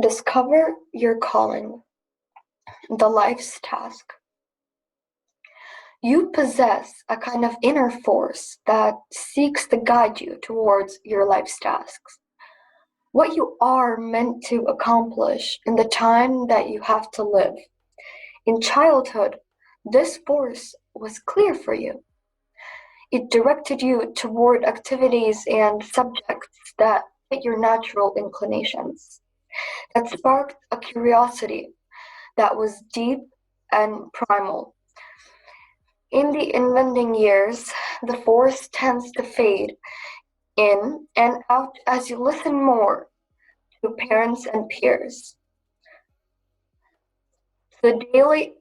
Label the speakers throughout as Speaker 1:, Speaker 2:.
Speaker 1: Discover your calling, the life's task. You possess a kind of inner force that seeks to guide you towards your life's tasks. What you are meant to accomplish in the time that you have to live. In childhood, this force was clear for you. It directed you toward activities and subjects that fit your natural inclinations, that sparked a curiosity that was deep and primal. In the inventing years, the force tends to fade in and out as you listen more to parents and peers. The daily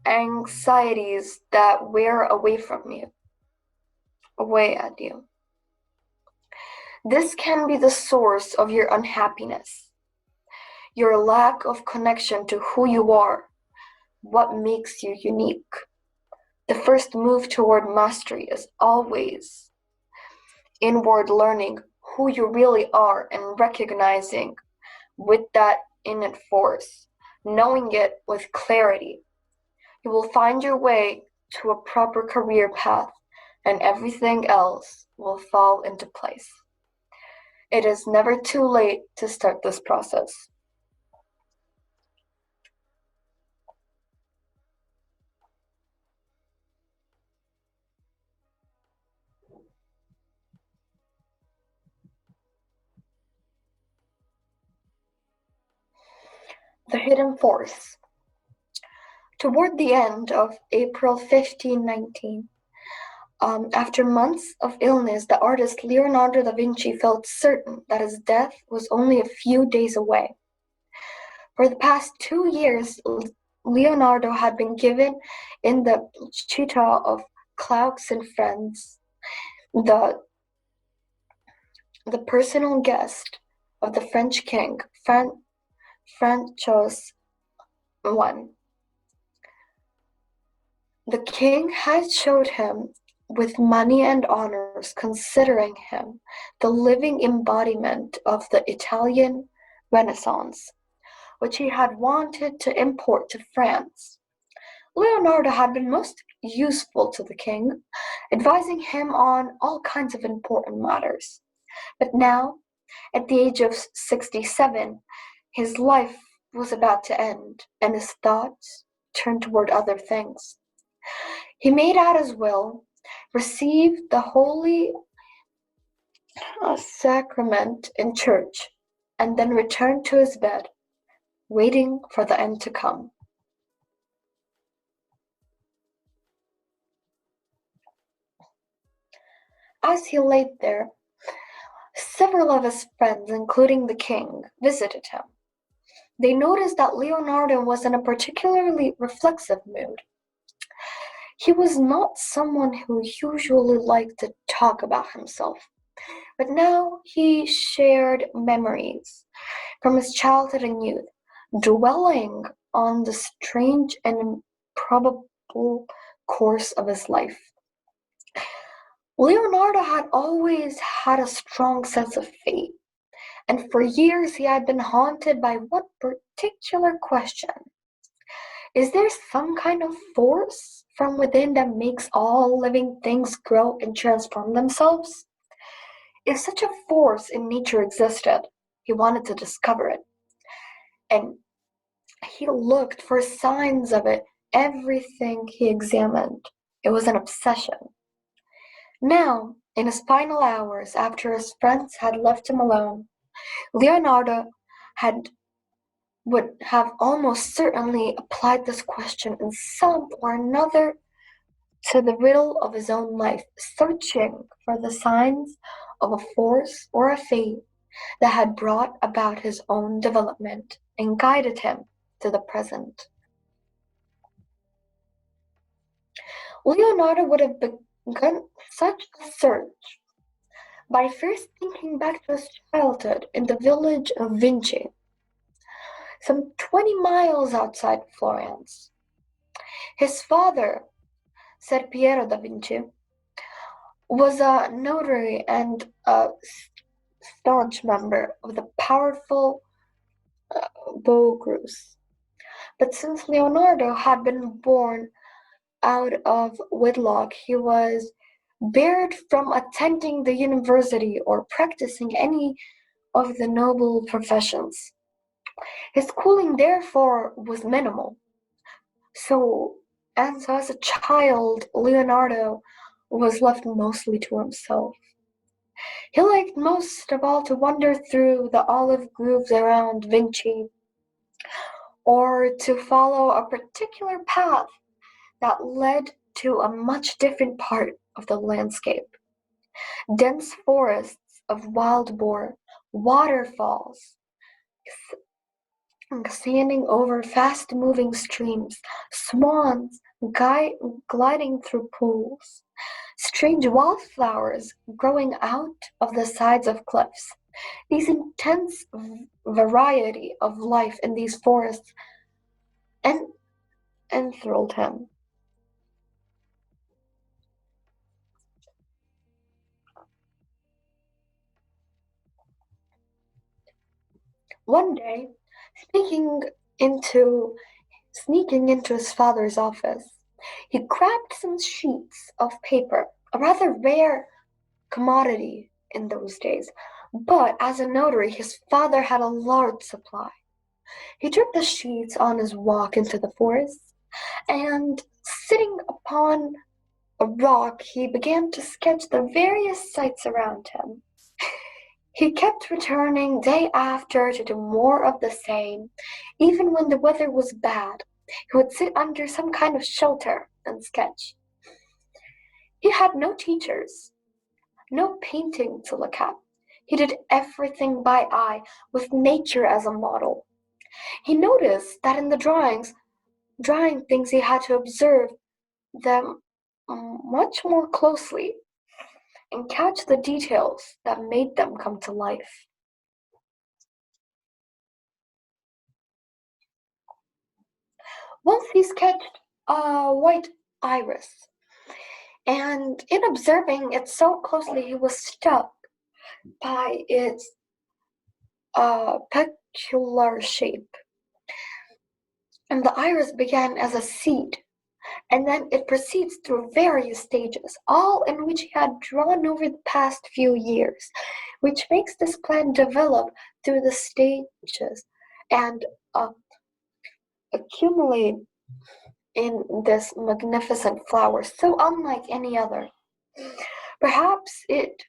Speaker 1: anxieties that wear away at you. This can be the source of your unhappiness, your lack of connection to who you are, what makes you unique. The first move toward mastery is always inward learning who you really are and recognizing with that innate force, knowing it with clarity. You will find your way to a proper career path and everything else will fall into place. It is never too late to start this process. The Hidden Force. Toward the end of April 1519, after months of illness, the artist Leonardo da Vinci felt certain that his death was only a few days away. For the past 2 years, Leonardo had been given in the Città of Clerks and Friends, the personal guest of the French king, Francois I. The king had showed him with money and honors, considering him the living embodiment of the Italian Renaissance, which he had wanted to import to France. Leonardo had been most useful to the king, advising him on all kinds of important matters. But now, at the age of 67, his life was about to end, and his thoughts turned toward other things. He made out his will, received the Holy Sacrament in church, and then returned to his bed, waiting for the end to come. As he lay there, several of his friends, including the king, visited him. They noticed that Leonardo was in a particularly reflexive mood. He was not someone who usually liked to talk about himself, but now he shared memories from his childhood and youth, dwelling on the strange and improbable course of his life. Leonardo had always had a strong sense of fate, and for years he had been haunted by one particular question. Is there some kind of force from within that makes all living things grow and transform themselves? If such a force in nature existed, he wanted to discover it. And he looked for signs of it everything he examined. It was an obsession. Now, in his final hours, after his friends had left him alone, Leonardo would have almost certainly applied this question in some or another to the riddle of his own life, searching for the signs of a force or a fate that had brought about his own development and guided him to the present. Leonardo would have begun such a search by first thinking back to his childhood in the village of Vinci, some 20 miles outside Florence. His father, Ser Piero da Vinci, was a notary and a staunch member of the powerful Bogus. But since Leonardo had been born out of wedlock, he was barred from attending the university or practicing any of the noble professions. His schooling, therefore, was minimal. So as a child, Leonardo was left mostly to himself. He liked most of all to wander through the olive groves around Vinci, or to follow a particular path that led to a much different part of the landscape. Dense forests of wild boar, waterfalls, sanding over fast-moving streams, swans gliding through pools, strange wildflowers growing out of the sides of cliffs. These intense variety of life in these forests en- enthralled him. One day, into sneaking into his father's office, he grabbed some sheets of paper, a rather rare commodity in those days. But as a notary, his father had a large supply. He took the sheets on his walk into the forest, and sitting upon a rock, he began to sketch the various sights around him. He kept returning day after to do more of the same. Even when the weather was bad, he would sit under some kind of shelter and sketch. He had no teachers, no painting to look at. He did everything by eye, with nature as a model. He noticed that in the drawing things he had to observe them much more closely and catch the details that made them come to life. Once he sketched a white iris, and in observing it so closely he was struck by its peculiar shape. And the iris began as a seed, and then it proceeds through various stages, all in which he had drawn over the past few years, which makes this plant develop through the stages and uh, accumulate in this magnificent flower, so unlike any other. Perhaps it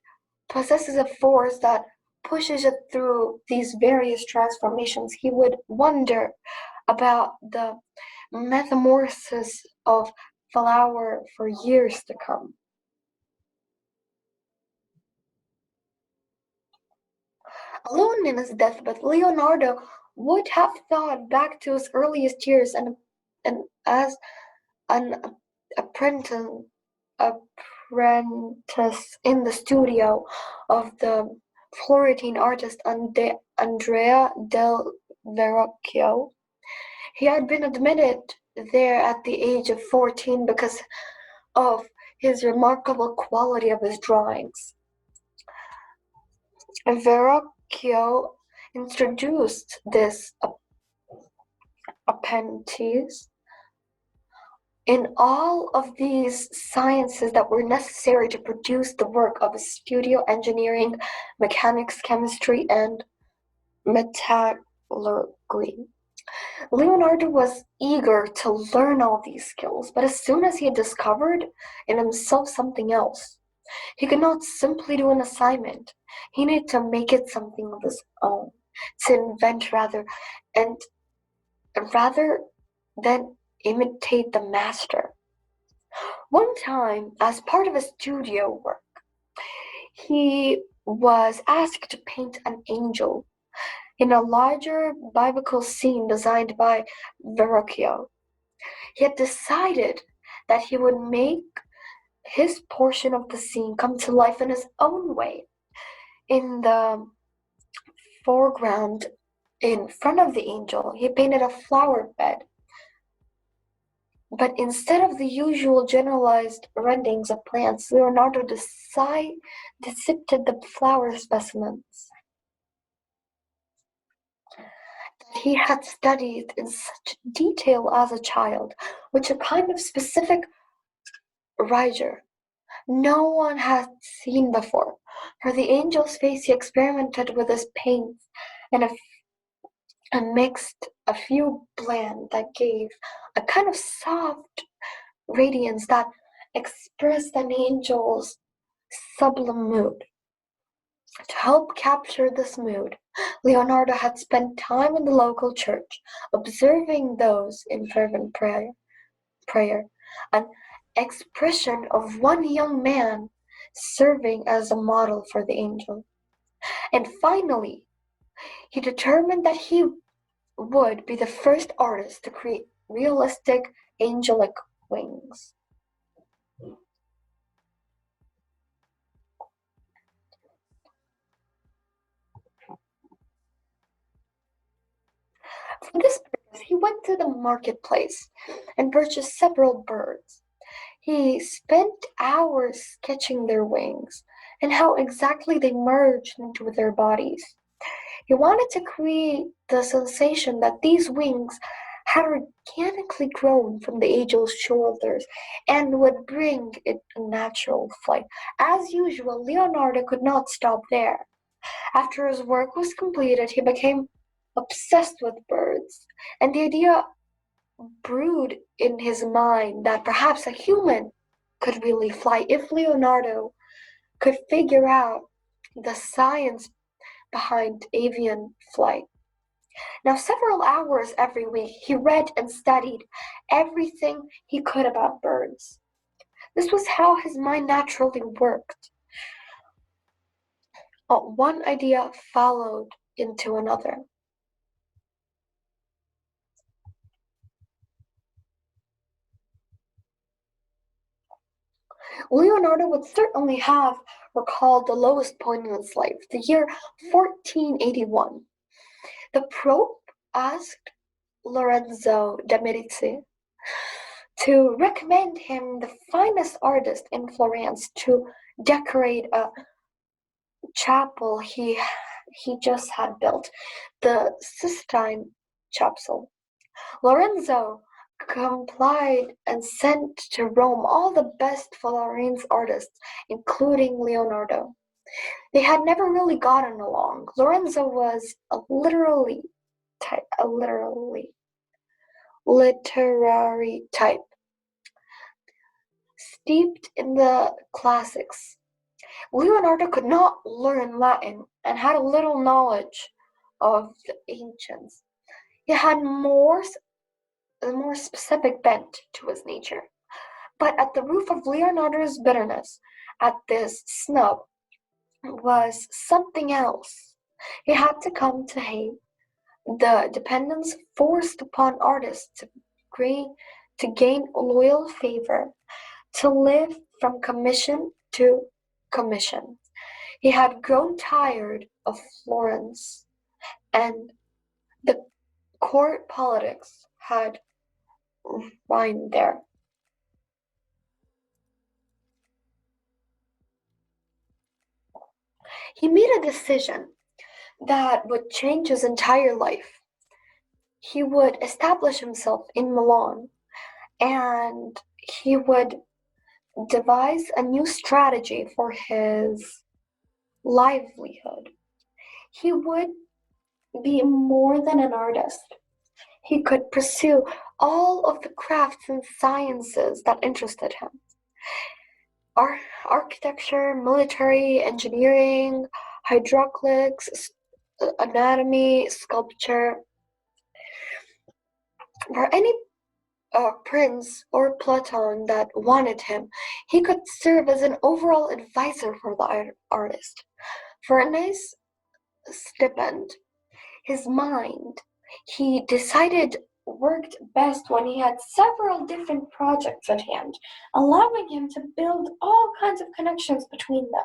Speaker 1: possesses a force that pushes it through these various transformations. He would wonder about the metamorphosis of flower for years to come. Alone in his deathbed, Leonardo would have thought back to his earliest years and as an apprentice, apprentice in the studio of the Florentine artist Andrea del Verrocchio. He had been admitted there at the age of 14 because of his remarkable quality of his drawings. Verrocchio introduced this apprentice in all of these sciences that were necessary to produce the work of studio engineering, mechanics, chemistry, and metallurgy. Leonardo was eager to learn all these skills, but as soon as he had discovered in himself something else, he could not simply do an assignment. He needed to make it something of his own, to invent and rather than imitate the master. One time, as part of his studio work, he was asked to paint an angel in a larger biblical scene designed by Verrocchio. He had decided that he would make his portion of the scene come to life in his own way. In the foreground, in front of the angel, he painted a flower bed. But instead of the usual generalized renderings of plants, Leonardo dissected the flower specimens he had studied in such detail as a child, which a kind of specific rigor no one had seen before. For the angel's face, he experimented with his paints and mixed a few blend that gave a kind of soft radiance that expressed an angel's sublime mood. To help capture this mood, Leonardo had spent time in the local church, observing those in fervent prayer, an expression of one young man serving as a model for the angel. And finally, he determined that he would be the first artist to create realistic angelic wings. For this purpose, he went to the marketplace and purchased several birds. He spent hours sketching their wings and how exactly they merged into their bodies. He wanted to create the sensation that these wings had organically grown from the angel's shoulders and would bring it a natural flight. As usual, Leonardo could not stop there. After his work was completed, he became obsessed with birds, and the idea brewed in his mind that perhaps a human could really fly if Leonardo could figure out the science behind avian flight. Now, several hours every week, he read and studied everything he could about birds. This was how his mind naturally worked. One idea followed into another. Leonardo would certainly have recalled the lowest point in his life, the year 1481. The Pope asked Lorenzo de' Medici to recommend him the finest artist in Florence to decorate a chapel he just had built, the Sistine Chapel. Lorenzo complied and sent to Rome all the best Florence artists, including Leonardo. They had never really gotten along. Lorenzo was a literary type, steeped in the classics. Leonardo could not learn Latin and had little knowledge of the ancients. He had a more specific bent to his nature. But at the root of Leonardo's bitterness at this snub was something else. He had to come to hate the dependence forced upon artists to gain loyal favor, to live from commission to commission. He had grown tired of Florence, and the court politics had reigned there. He made a decision that would change his entire life. He would establish himself in Milan, and he would devise a new strategy for his livelihood. He would be more than an artist. He could pursue all of the crafts and sciences that interested him. Architecture, military, engineering, hydraulics, anatomy, sculpture. For any prince or Platon that wanted him, he could serve as an overall advisor for the artist. For a nice stipend, his mind, he decided, worked best when he had several different projects at hand, allowing him to build all kinds of connections between them.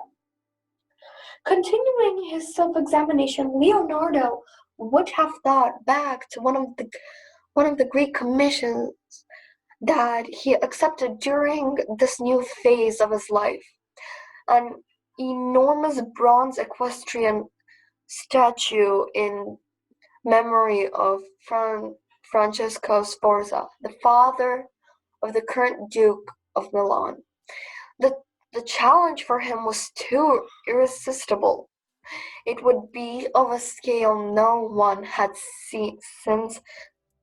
Speaker 1: Continuing his self-examination, Leonardo would have thought back to one of the great commissions that he accepted during this new phase of his life. An enormous bronze equestrian statue in memory of Francesco Sforza, the father of the current Duke of Milan. The, the challenge for him was too irresistible. It would be of a scale no one had seen since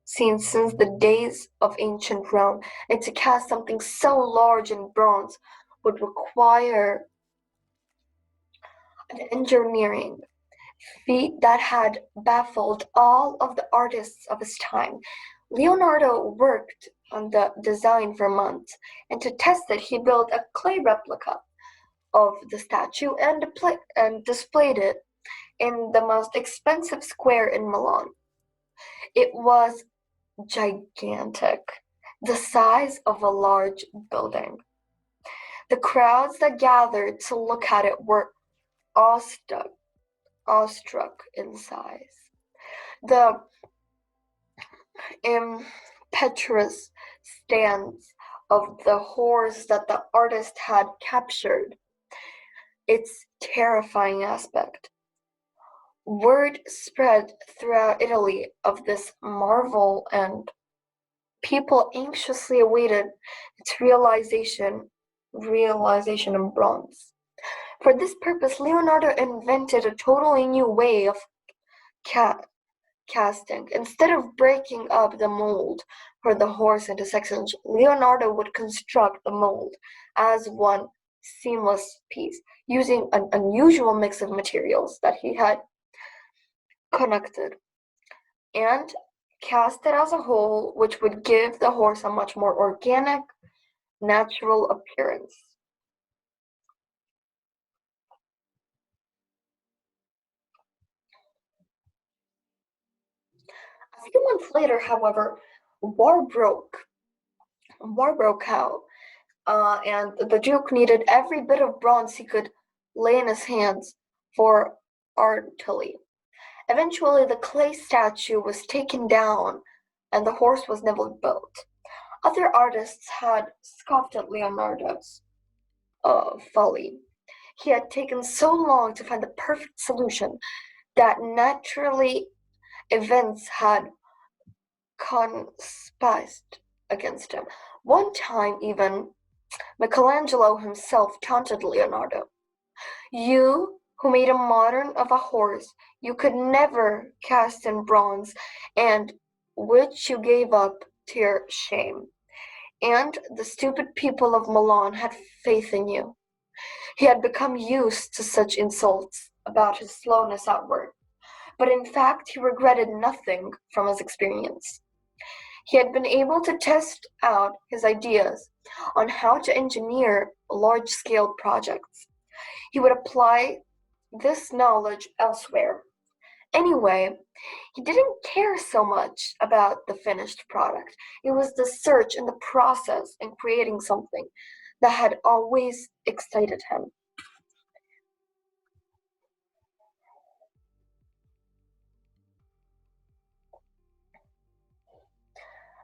Speaker 1: the days of ancient Rome, and to cast something so large in bronze would require an engineering feat that had baffled all of the artists of his time. Leonardo worked on the design for months, and to test it, he built a clay replica of the statue and displayed it in the most expensive square in Milan. It was gigantic, the size of a large building. The crowds that gathered to look at it were awestruck in size. The impetuous stance of the horse that the artist had captured its terrifying aspect. Word spread throughout Italy of this marvel, and people anxiously awaited its realization in bronze. For this purpose, Leonardo invented a totally new way of casting. Instead of breaking up the mold for the horse into sections, Leonardo would construct the mold as one seamless piece, using an unusual mix of materials that he had connected, and cast it as a whole, which would give the horse a much more organic, natural appearance. A few months later, however, war broke. War broke out, and the Duke needed every bit of bronze he could lay in his hands for artillery. Eventually, the clay statue was taken down, and the horse was never built. Other artists had scoffed at Leonardo's folly. He had taken so long to find the perfect solution that naturally events had conspired against him. One time, even, Michelangelo himself taunted Leonardo. You, who made a modern of a horse you could never cast in bronze, and which you gave up to your shame. And the stupid people of Milan had faith in you. He had become used to such insults about his slowness at work, but in fact he regretted nothing from his experience. He had been able to test out his ideas on how to engineer large-scale projects. He would apply this knowledge elsewhere. Anyway, he didn't care so much about the finished product. It was the search and the process in creating something that had always excited him.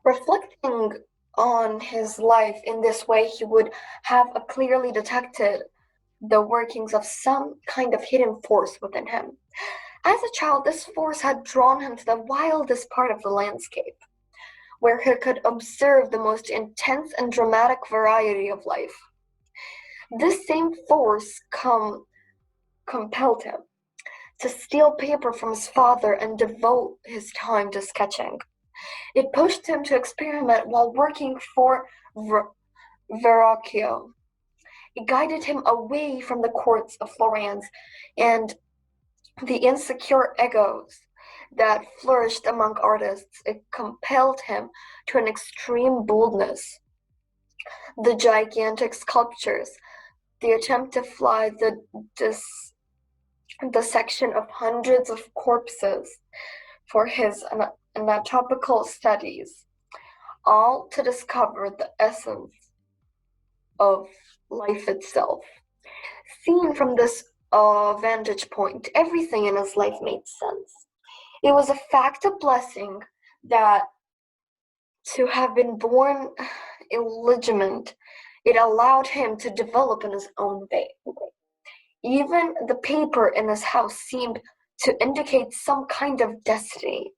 Speaker 1: Reflecting on his life in this way, he would have clearly detected the workings of some kind of hidden force within him. As a child, this force had drawn him to the wildest part of the landscape, where he could observe the most intense and dramatic variety of life. This same force compelled him to steal paper from his father and devote his time to sketching. It pushed him to experiment while working for Verrocchio. It guided him away from the courts of Florence and the insecure egos that flourished among artists. It compelled him to an extreme boldness. The gigantic sculptures, the attempt to fly the dissection of hundreds of corpses for his anatomical studies, all to discover the essence of life itself. Seen from this vantage point, everything in his life made sense. It was a fact of blessing that to have been born illegitimate, it allowed him to develop in his own way. Even the paper in his house seemed to indicate some kind of destiny.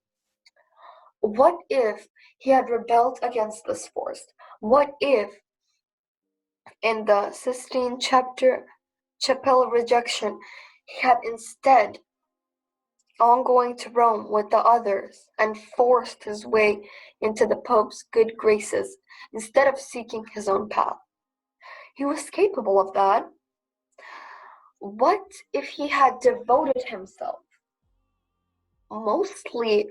Speaker 1: What if he had rebelled against this force? What if in the Sistine Chapel rejection, he had instead on going to Rome with the others and forced his way into the Pope's good graces instead of seeking his own path? He was capable of that. What if he had devoted himself mostly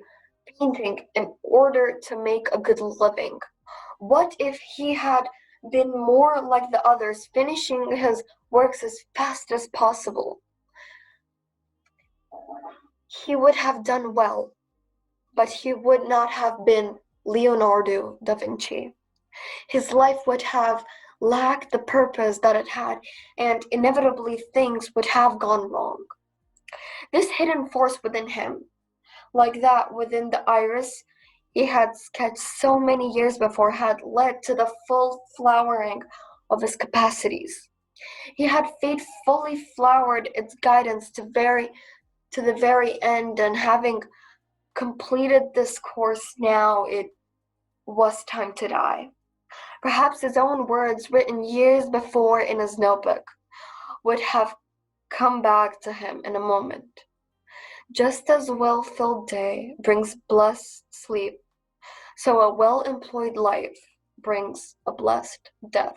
Speaker 1: painting in order to make a good living? What if he had been more like the others, finishing his works as fast as possible? He would have done well, but he would not have been Leonardo da Vinci. His life would have lacked the purpose that it had, and inevitably things would have gone wrong. This hidden force within him, like that within the iris he had sketched so many years before, had led to the full flowering of his capacities. He had faithfully flowered its guidance to the very end, and having completed this course now, it was time to die. Perhaps his own words, written years before in his notebook, would have come back to him in a moment. Just as a well-filled day brings blessed sleep, so a well-employed life brings a blessed death.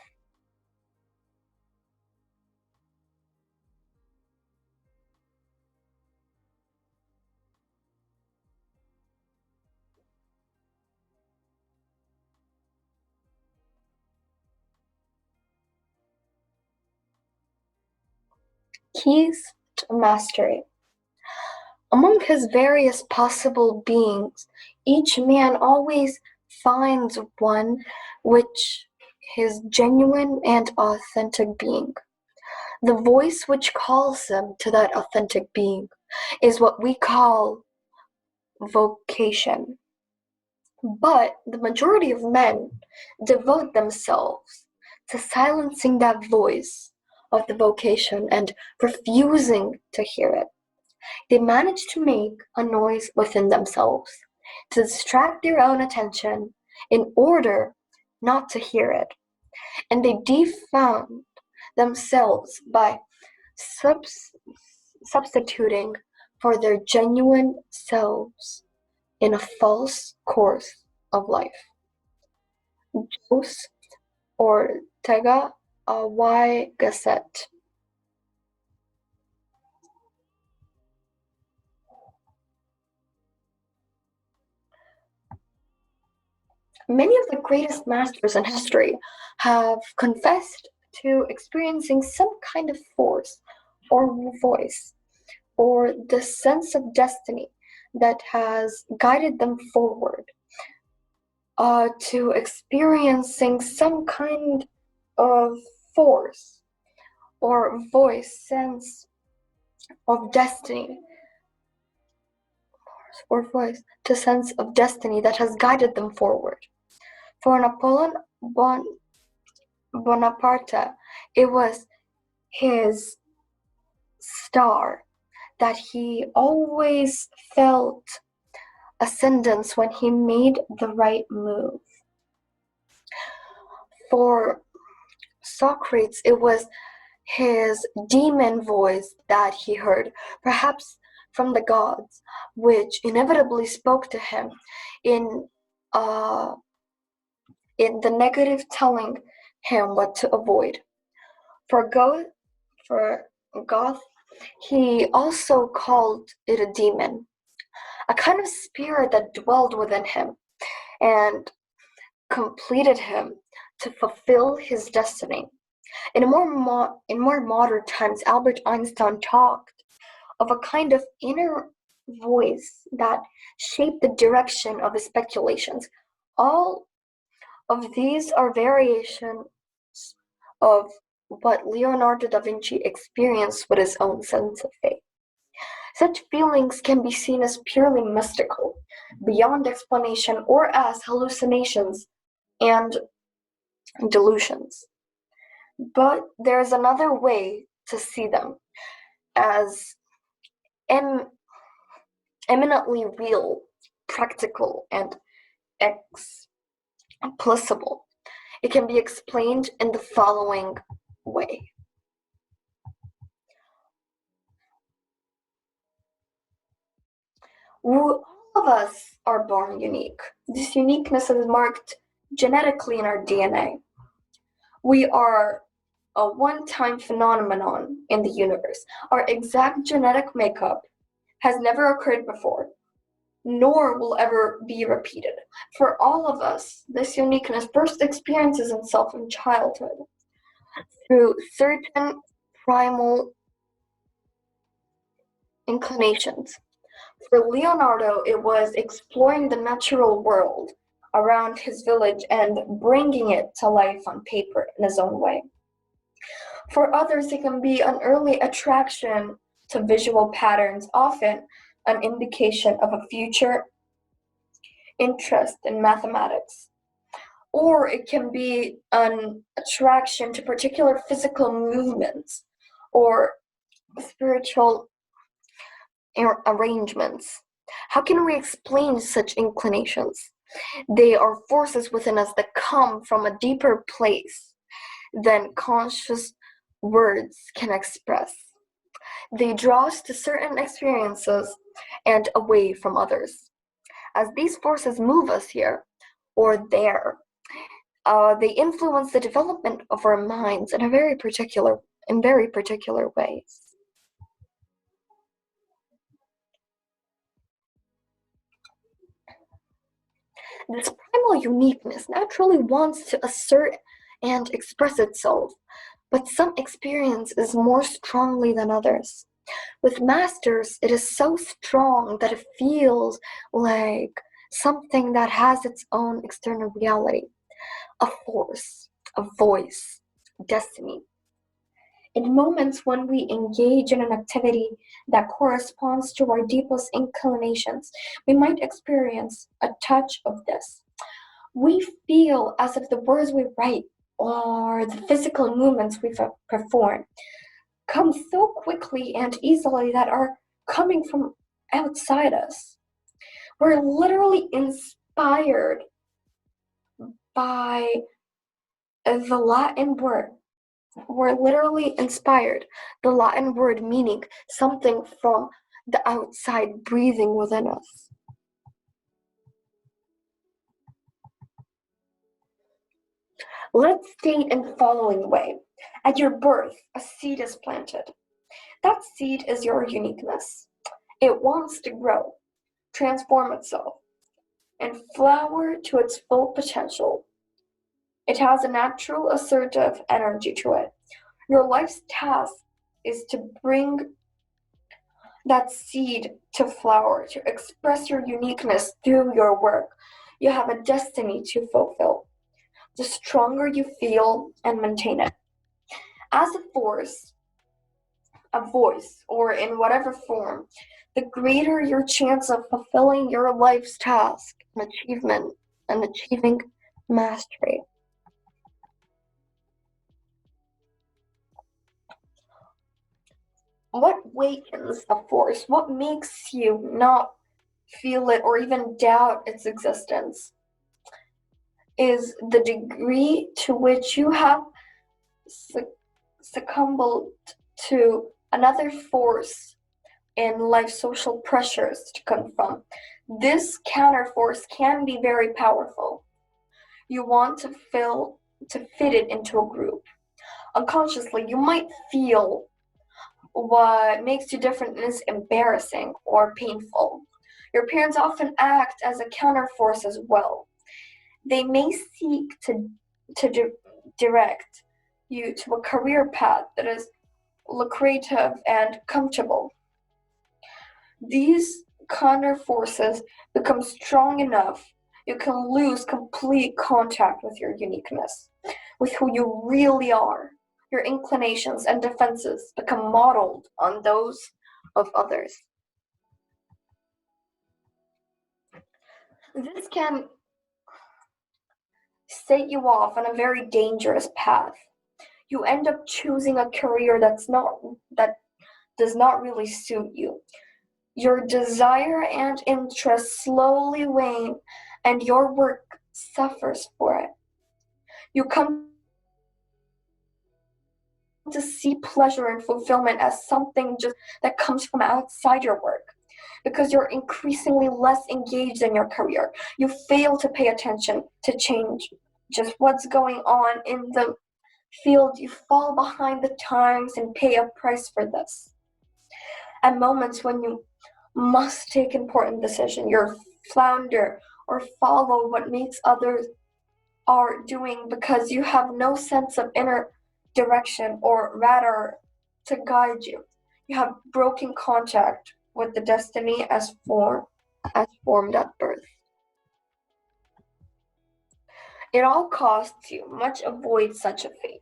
Speaker 1: Keys to mastery. Among his various possible beings, each man always finds one which his genuine and authentic being. The voice which calls him to that authentic being is what we call vocation. But the majority of men devote themselves to silencing that voice of the vocation and refusing to hear it. They manage to make a noise within themselves to distract their own attention in order not to hear it. And they defound themselves by substituting for their genuine selves in a false course of life. Jose Ortega y Gasset. Many of the greatest masters in history have confessed to experiencing some kind of force or voice or the sense of destiny that has guided them forward, to experiencing some kind of force or voice, sense of destiny, or voice, to sense of destiny that has guided them forward. For Napoleon Bonaparte, it was his star that he always felt ascendance when he made the right move. For Socrates, it was his demon voice that he heard, perhaps from the gods, which inevitably spoke to him in the negative, telling him what to avoid. For Goethe, he also called it a demon, a kind of spirit that dwelled within him and completed him to fulfill his destiny. In more modern times, Albert Einstein talked of a kind of inner voice that shaped the direction of his speculations. All of these are variations of what Leonardo da Vinci experienced with his own sense of faith. Such feelings can be seen as purely mystical, beyond explanation, or as hallucinations and delusions. But there is another way to see them, as eminently real, practical, and explicable. It can be explained in the following way. All of us are born unique. This uniqueness is marked genetically in our DNA. We are a one-time phenomenon in the universe. Our exact genetic makeup has never occurred before, nor will ever be repeated. For all of us, this uniqueness first experiences itself in childhood through certain primal inclinations. For Leonardo, it was exploring the natural world around his village and bringing it to life on paper in his own way. For others, it can be an early attraction to visual patterns, often an indication of a future interest in mathematics. Or it can be an attraction to particular physical movements or spiritual arrangements. How can we explain such inclinations? They are forces within us that come from a deeper place than conscious words can express. They draw us to certain experiences and away from others. As these forces move us here or there, they influence the development of our minds in very particular ways. This primal uniqueness naturally wants to assert and express itself, but some experience is more strongly than others. With masters, it is so strong that it feels like something that has its own external reality, a force, a voice, destiny. In moments when we engage in an activity that corresponds to our deepest inclinations, we might experience a touch of this. We feel as if the words we write or the physical movements we perform come so quickly and easily that are coming from outside us. We're literally inspired by the Latin word. We're literally inspired. The Latin word meaning something from the outside breathing within us. Let's state in the following way. At your birth, a seed is planted. That seed is your uniqueness. It wants to grow, transform itself, and flower to its full potential. It has a natural assertive energy to it. Your life's task is to bring that seed to flower, to express your uniqueness through your work. You have a destiny to fulfill. The stronger you feel and maintain it. As a force, a voice, or in whatever form, the greater your chance of fulfilling your life's task and achieving mastery. What wakens a force? What makes you not feel it or even doubt its existence? Is the degree to which you have succumbed to another force in life's social pressures to confront. This counterforce can be very powerful. You want to fit it into a group. Unconsciously, you might feel what makes you different is embarrassing or painful. Your parents often act as a counterforce as well. They may seek to direct you to a career path that is lucrative and comfortable. These counterforces become strong enough, you can lose complete contact with your uniqueness, with who you really are. Your inclinations and defenses become modeled on those of others. This can set you off on a very dangerous path. You end up choosing a career that does not really suit you. Your desire and interest slowly wane and your work suffers for it. You come to see pleasure and fulfillment as something just that comes from outside your work. Because you're increasingly less engaged in your career, you fail to pay attention to change, just what's going on in the field. You fall behind the times and pay a price for this. At moments when you must take important decisions, you flounder or follow what makes others are doing because you have no sense of inner direction or radar to guide you. You have broken contact with the destiny as formed at birth. It all costs you much avoid such a fate.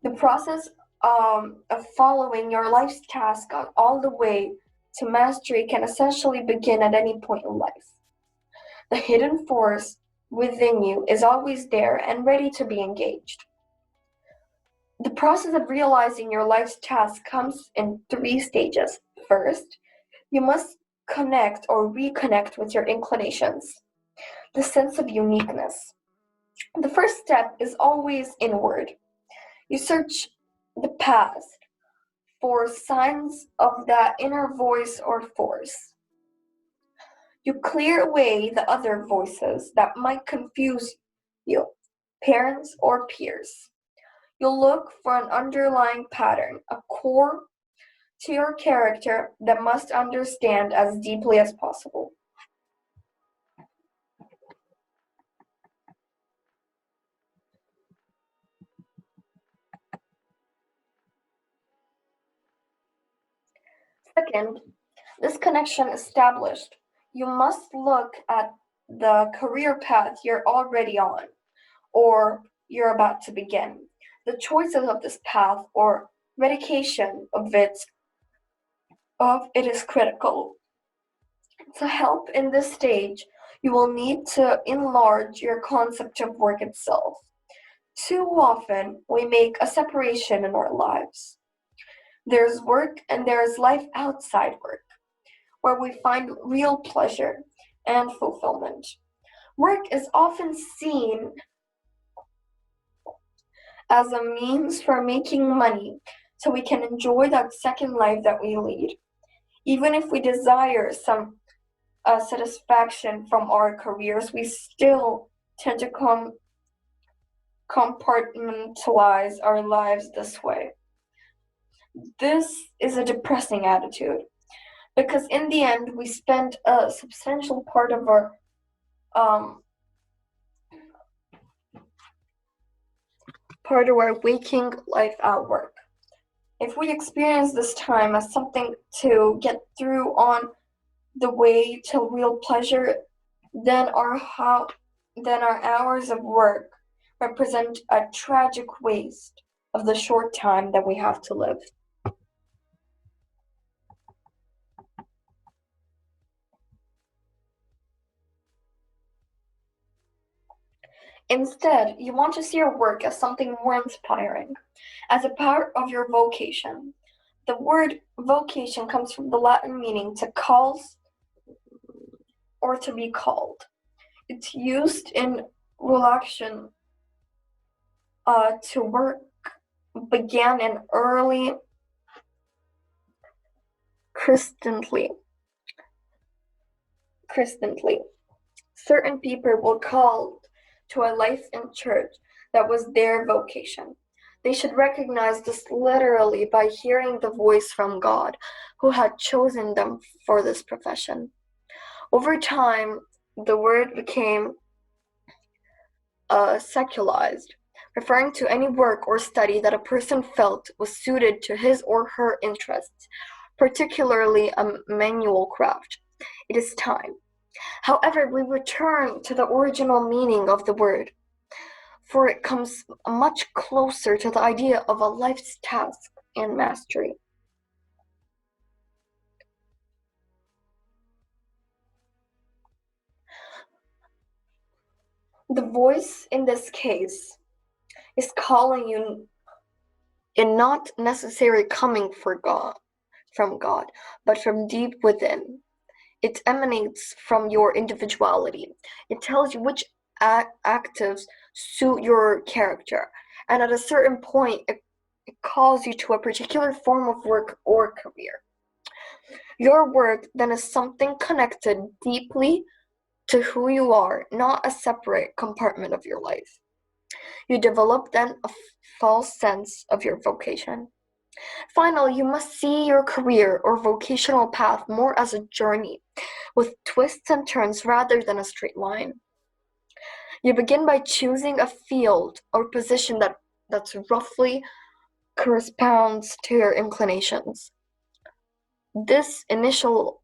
Speaker 1: The process of following your life's task all the way to mastery can essentially begin at any point in life. The hidden force within you is always there and ready to be engaged. The process of realizing your life's task comes in 3 stages. First, you must connect or reconnect with your inclinations, the sense of uniqueness. The first step is always inward. You search the past for signs of that inner voice or force. You clear away the other voices that might confuse you, parents or peers. You'll look for an underlying pattern, a core to your character that must understand as deeply as possible. Second, this connection established, you must look at the career path you're already on or you're about to begin. The choices of this path or medication of it is critical. To help in this stage, you will need to enlarge your concept of work itself. Too often, we make a separation in our lives. There's work and there's life outside work, where we find real pleasure and fulfillment. Work is often seen as a means for making money so we can enjoy that second life that we lead. Even if we desire some satisfaction from our careers, we still tend to compartmentalize our lives this way. This is a depressing attitude because in the end we spend a substantial um, part of our waking life at work. If we experience this time as something to get through on the way to real pleasure, then our hours of work represent a tragic waste of the short time that we have to live. Instead, you want to see your work as something more inspiring, as a part of your vocation. The word vocation comes from the Latin meaning to calls or to be called. It's used in relation to work began in early Christendom. Certain people were called to a life in church that was their vocation. They should recognize this literally by hearing the voice from God, who had chosen them for this profession. Over time, the word became secularized, referring to any work or study that a person felt was suited to his or her interests, particularly a manual craft. It is time. However, we return to the original meaning of the word, for it comes much closer to the idea of a life's task and mastery. The voice in this case is calling you and not necessarily coming from God, but from deep within. It emanates from your individuality. It tells you which actives suit your character, and at a certain point, it calls you to a particular form of work or career. Your work then is something connected deeply to who you are, not a separate compartment of your life. You develop then a false sense of your vocation. Finally, you must see your career or vocational path more as a journey, with twists and turns rather than a straight line. You begin by choosing a field or position that's roughly corresponds to your inclinations. This initial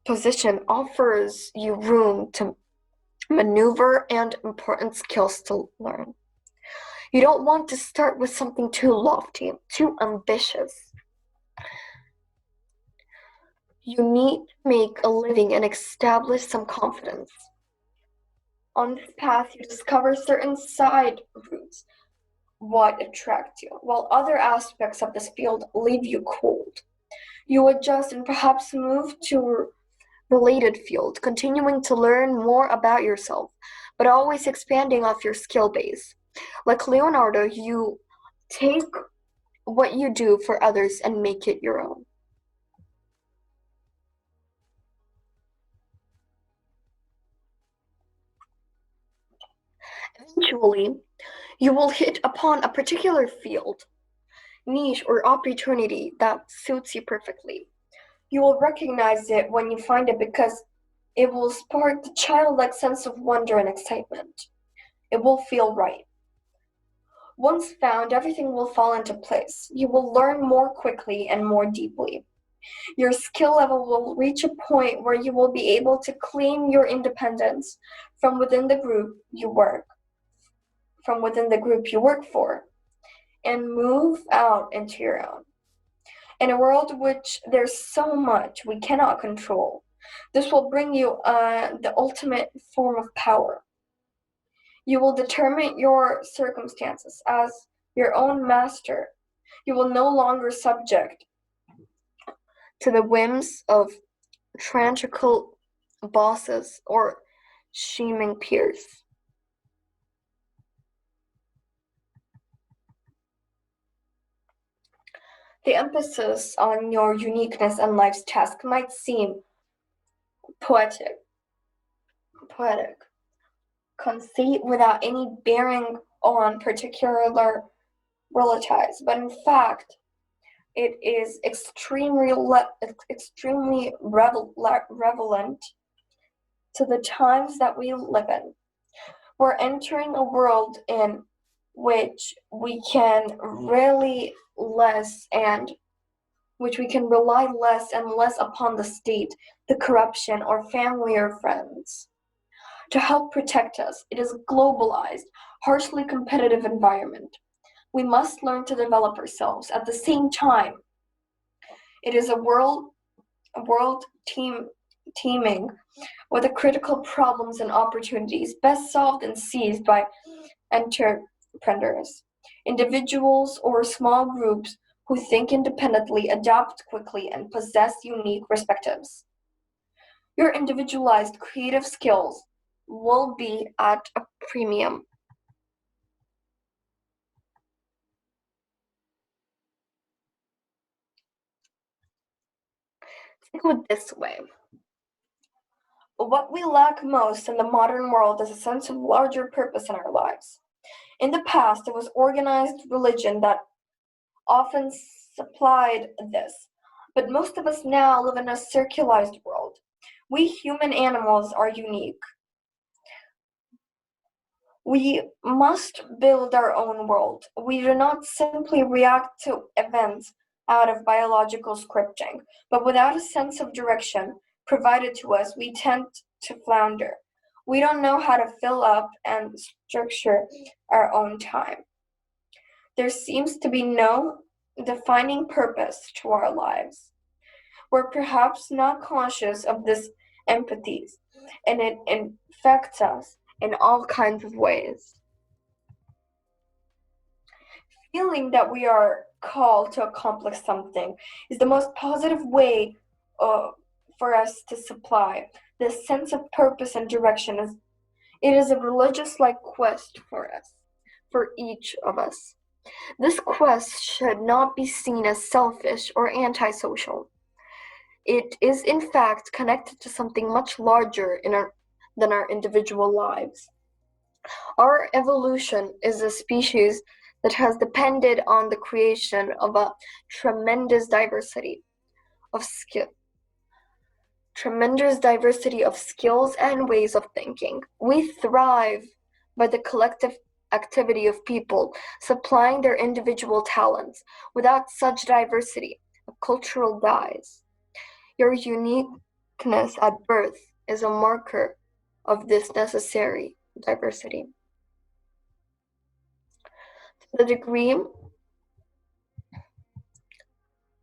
Speaker 1: position offers you room to maneuver and important skills to learn. You don't want to start with something too lofty, too ambitious. You need to make a living and establish some confidence. On this path, you discover certain side routes, what attracts you, while other aspects of this field leave you cold. You adjust and perhaps move to a related field, continuing to learn more about yourself, but always expanding off your skill base. Like Leonardo, you take what you do for others and make it your own. Eventually, you will hit upon a particular field, niche, or opportunity that suits you perfectly. You will recognize it when you find it because it will spark the childlike sense of wonder and excitement. It will feel right. Once found, everything will fall into place. You will learn more quickly and more deeply. Your skill level will reach a point where you will be able to claim your independence from within the group you work, for, and move out into your own. In a world in which there's so much we cannot control, this will bring you the ultimate form of power. You will determine your circumstances as your own master. You will no longer subject to the whims of tyrannical bosses or scheming peers. The emphasis on your uniqueness and life's task might seem poetic, conceit without any bearing on particular relatives, but in fact, it is extremely relevant to the times that we live in. We're entering a world in which we can rely less and which we can rely less and less upon the state, the corruption, or family or friends to help protect us. It is a globalized, harshly competitive environment. We must learn to develop ourselves. At the same time, it is a world teeming with the critical problems and opportunities best solved and seized by entrepreneurs, individuals, or small groups who think independently, adapt quickly, and possess unique perspectives. Your individualized creative skills will be at a premium. Think of it this way. What we lack most in the modern world is a sense of larger purpose in our lives. In the past, it was organized religion that often supplied this, but most of us now live in a circularized world. We human animals are unique. We must build our own world. We do not simply react to events out of biological scripting, but without a sense of direction provided to us, we tend to flounder. We don't know how to fill up and structure our own time. There seems to be no defining purpose to our lives. We're perhaps not conscious of this empathy, and it infects us in all kinds of ways. Feeling that we are called to accomplish something is the most positive way for us to supply this sense of purpose and direction. It is a religious-like quest for us, for each of us. This quest should not be seen as selfish or antisocial. It is in fact connected to something much larger than our individual lives. Our evolution is a species that has depended on the creation of a tremendous diversity of skills and ways of thinking. We thrive by the collective activity of people supplying their individual talents. Without such diversity, a cultural dies. Your uniqueness at birth is a marker of this necessary diversity. To the degree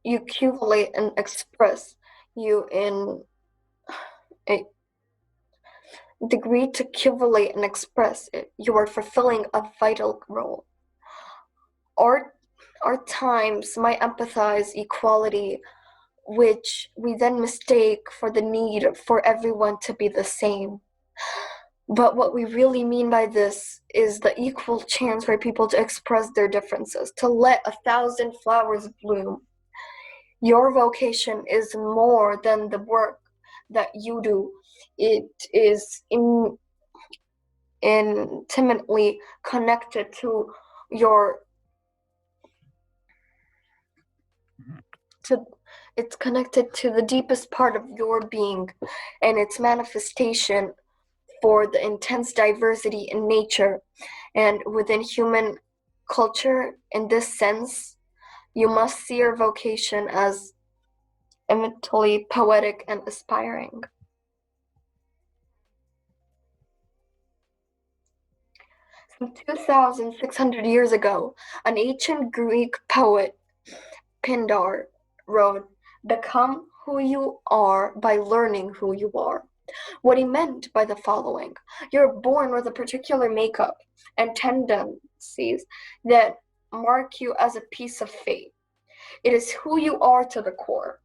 Speaker 1: you accumulate and express you in a degree to accumulate and express it, you are fulfilling a vital role. Our times might empathize equality, which we then mistake for the need for everyone to be the same. But what we really mean by this is the equal chance for people to express their differences, to let 1,000 flowers bloom. Your vocation is more than the work that you do. It is intimately connected to it's connected to the deepest part of your being and its manifestation for the intense diversity in nature and within human culture. In this sense, you must see your vocation as immensely poetic and aspiring. Some 2,600 years ago, an ancient Greek poet, Pindar, wrote, "Become who you are by learning who you are." What he meant by the following: you're born with a particular makeup and tendencies that mark you as a piece of fate. It is who you are to the core.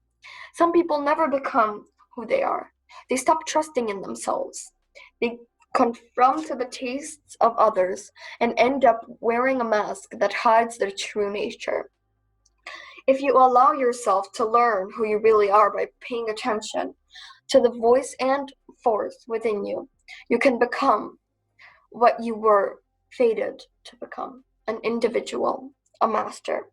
Speaker 1: Some people never become who they are. They stop trusting in themselves. They conform to the tastes of others and end up wearing a mask that hides their true nature. If you allow yourself to learn who you really are by paying attention to the voice and force within you, you can become what you were fated to become: an individual, a master.